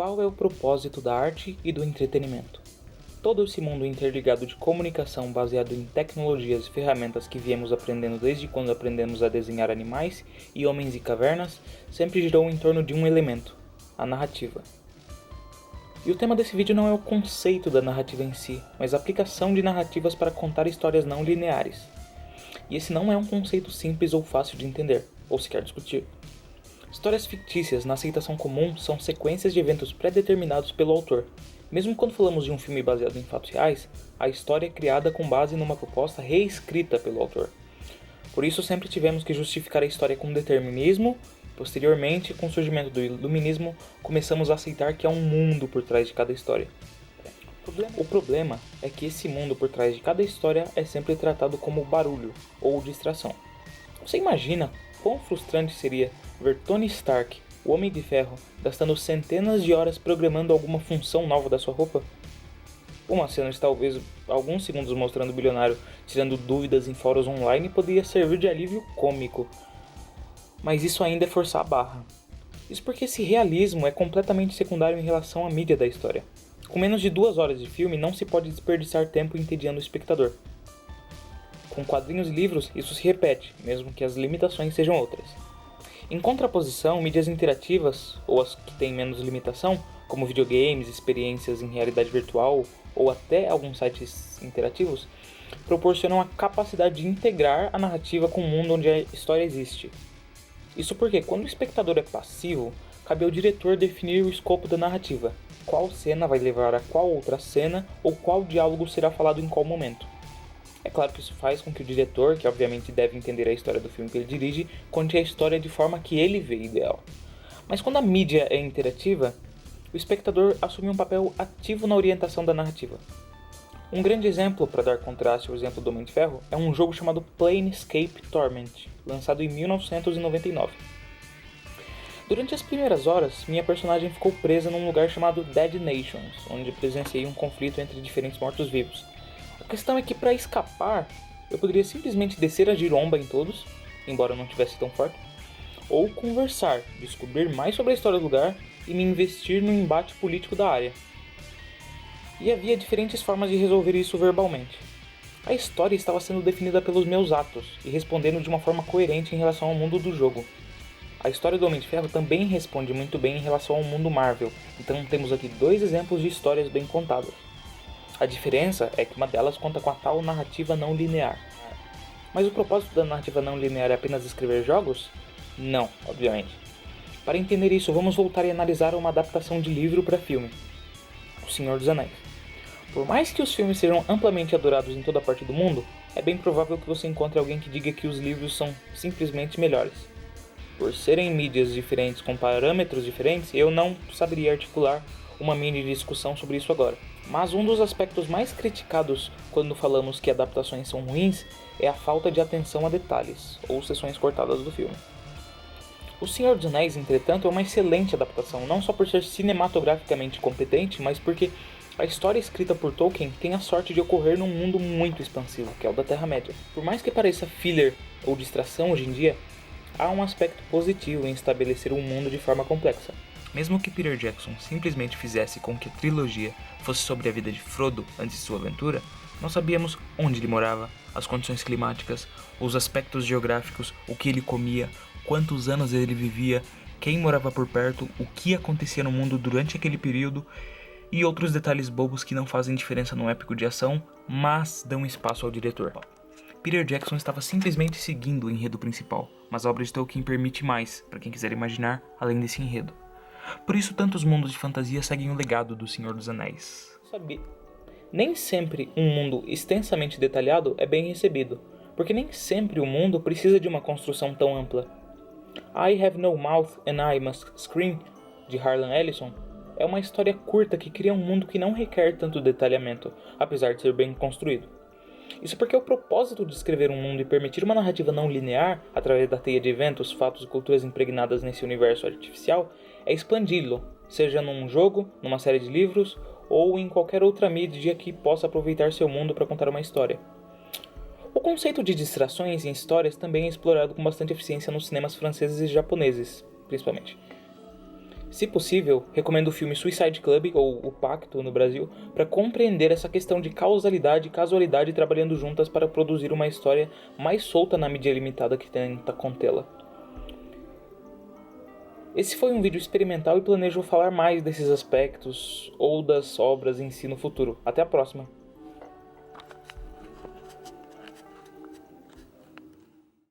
Qual é o propósito da arte e do entretenimento? Todo esse mundo interligado de comunicação baseado em tecnologias e ferramentas que viemos aprendendo desde quando aprendemos a desenhar animais e homens e cavernas, sempre girou em torno de um elemento, a narrativa. E o tema desse vídeo não é o conceito da narrativa em si, mas a aplicação de narrativas para contar histórias não lineares. E esse não é um conceito simples ou fácil de entender, ou sequer discutir. Histórias fictícias, na aceitação comum, são sequências de eventos pré-determinados pelo autor. Mesmo quando falamos de um filme baseado em fatos reais, a história é criada com base numa proposta reescrita pelo autor. Por isso sempre tivemos que justificar a história com determinismo. Posteriormente, com o surgimento do iluminismo, começamos a aceitar que há um mundo por trás de cada história. O problema é que esse mundo por trás de cada história é sempre tratado como barulho ou distração. Você imagina quão frustrante seria ver Tony Stark, o Homem de Ferro, gastando centenas de horas programando alguma função nova da sua roupa? Uma cena de talvez alguns segundos mostrando o bilionário tirando dúvidas em fóruns online poderia servir de alívio cômico. Mas isso ainda é forçar a barra. Isso porque esse realismo é completamente secundário em relação à mídia da história. Com menos de 2 horas de filme, não se pode desperdiçar tempo entediando o espectador. Com quadrinhos e livros, isso se repete, mesmo que as limitações sejam outras. Em contraposição, mídias interativas, ou as que têm menos limitação, como videogames, experiências em realidade virtual ou até alguns sites interativos, proporcionam a capacidade de integrar a narrativa com o mundo onde a história existe. Isso porque, quando o espectador é passivo, cabe ao diretor definir o escopo da narrativa, qual cena vai levar a qual outra cena ou qual diálogo será falado em qual momento. É claro que isso faz com que o diretor, que obviamente deve entender a história do filme que ele dirige, conte a história de forma que ele vê ideal. Mas quando a mídia é interativa, o espectador assume um papel ativo na orientação da narrativa. Um grande exemplo, para dar contraste ao exemplo do Homem de Ferro, é um jogo chamado Planescape Torment, lançado em 1999. Durante as primeiras horas, minha personagem ficou presa num lugar chamado Dead Nations, onde presenciei um conflito entre diferentes mortos-vivos. A questão é que, para escapar, eu poderia simplesmente descer a giromba em todos, embora não tivesse tão forte, ou conversar, descobrir mais sobre a história do lugar e me investir no embate político da área. E havia diferentes formas de resolver isso verbalmente. A história estava sendo definida pelos meus atos e respondendo de uma forma coerente em relação ao mundo do jogo. A história do Homem de Ferro também responde muito bem em relação ao mundo Marvel, então temos aqui 2 exemplos de histórias bem contadas. A diferença é que uma delas conta com a tal narrativa não linear. Mas o propósito da narrativa não linear é apenas escrever jogos? Não, obviamente. Para entender isso, vamos voltar e analisar uma adaptação de livro para filme, O Senhor dos Anéis. Por mais que os filmes sejam amplamente adorados em toda parte do mundo, é bem provável que você encontre alguém que diga que os livros são simplesmente melhores. Por serem mídias diferentes com parâmetros diferentes, eu não saberia articular uma mini discussão sobre isso agora. Mas um dos aspectos mais criticados quando falamos que adaptações são ruins é a falta de atenção a detalhes, ou seções cortadas do filme. O Senhor dos Anéis, entretanto, é uma excelente adaptação, não só por ser cinematograficamente competente, mas porque a história escrita por Tolkien tem a sorte de ocorrer num mundo muito expansivo, que é o da Terra-média. Por mais que pareça filler ou distração hoje em dia, há um aspecto positivo em estabelecer um mundo de forma complexa. Mesmo que Peter Jackson simplesmente fizesse com que a trilogia fosse sobre a vida de Frodo antes de sua aventura, não sabíamos onde ele morava, as condições climáticas, os aspectos geográficos, o que ele comia, quantos anos ele vivia, quem morava por perto, o que acontecia no mundo durante aquele período e outros detalhes bobos que não fazem diferença num épico de ação, mas dão espaço ao diretor. Peter Jackson estava simplesmente seguindo o enredo principal, mas a obra de Tolkien permite mais, para quem quiser imaginar, além desse enredo. Por isso tantos mundos de fantasia seguem o legado do Senhor dos Anéis. Nem sempre um mundo extensamente detalhado é bem recebido, porque nem sempre o mundo precisa de uma construção tão ampla. I Have No Mouth and I Must Scream, de Harlan Ellison, é uma história curta que cria um mundo que não requer tanto detalhamento, apesar de ser bem construído. Isso porque o propósito de escrever um mundo e permitir uma narrativa não linear, através da teia de eventos, fatos e culturas impregnadas nesse universo artificial, é expandi-lo, seja num jogo, numa série de livros ou em qualquer outra mídia que possa aproveitar seu mundo para contar uma história. O conceito de distrações em histórias também é explorado com bastante eficiência nos cinemas franceses e japoneses, principalmente. Se possível, recomendo o filme Suicide Club, ou O Pacto no Brasil, para compreender essa questão de causalidade e casualidade trabalhando juntas para produzir uma história mais solta na mídia limitada que tenta contê-la. Esse foi um vídeo experimental e planejo falar mais desses aspectos ou das obras em si no futuro. Até a próxima!